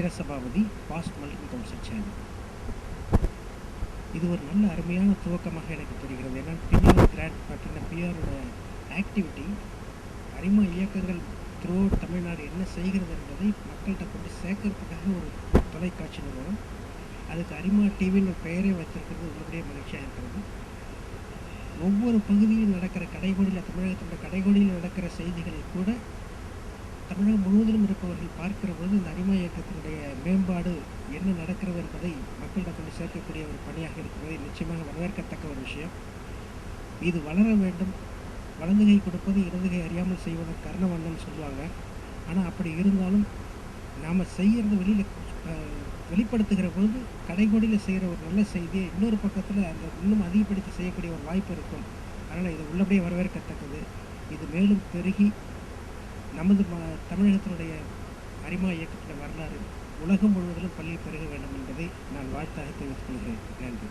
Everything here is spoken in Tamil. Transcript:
ரத்தின Sabapathi fast multi council channel. இது ஒரு நல்ல அருமையான துவக்கமாக எனக்கு தெரிகிறது. ஏன்னா பிஆர் கிராண்ட் பார்த்தீங்கன்னா பிஆரோட ஆக்டிவிட்டி அரிமா இயக்கங்கள் த்ரூ தமிழ்நாடு என்ன செய்கிறது என்பதை மக்கள்கிட்ட கொண்டு சேர்க்கறதுக்காக ஒரு தொலைக்காட்சி நிறுவனம், அதுக்கு அரிமா டிவின்னு ஒரு பெயரே வைத்திருக்கிறது உள்ளபடியே மகிழ்ச்சியாக இருக்கிறது. ஒவ்வொரு பகுதியில் நடக்கிற கடைகோடியில், தமிழகத்தோட கடைகோடியில் நடக்கிற செய்திகளை கூட தமிழகம் முழுவதிலும் இருப்பவர்கள் பார்க்கிற பொழுது இந்த அரிமா இயக்கத்தினுடைய மேம்பாடு என்ன நடக்கிறது என்பதை மக்களிடம் கொண்டு சேர்க்கக்கூடிய ஒரு பணியாக இருக்கிறது. நிச்சயமாக வரவேற்கத்தக்க ஒரு விஷயம். இது வளர வேண்டும். வலது கை கொடுப்பது இடது கை அறியாமல் செய்வதற்கு கர்ணவண்ணன்னு சொல்லுவாங்க. ஆனால் அப்படி இருந்தாலும் நாம் செய்கிறது வெளிப்படுத்துகிற பொழுது கடைகோடியில் செய்கிற ஒரு நல்ல செய்தியை இன்னொரு பக்கத்தில் அந்த இன்னும் அதிகப்படுத்தி செய்யக்கூடிய ஒரு வாய்ப்பு இருக்கும். அதனால் இது உள்ளபடியே வரவேற்கத்தக்கது. இது மேலும் பெருகி நமது தமிழகத்தினுடைய அரிமா இயக்கத்தின் வரலாறு உலகம் முழுவதிலும் பள்ளி பெருக வேண்டும் என்பதை நான் வாழ்த்தாக தெரிவித்துக் கொள்கிறேன். நன்றி.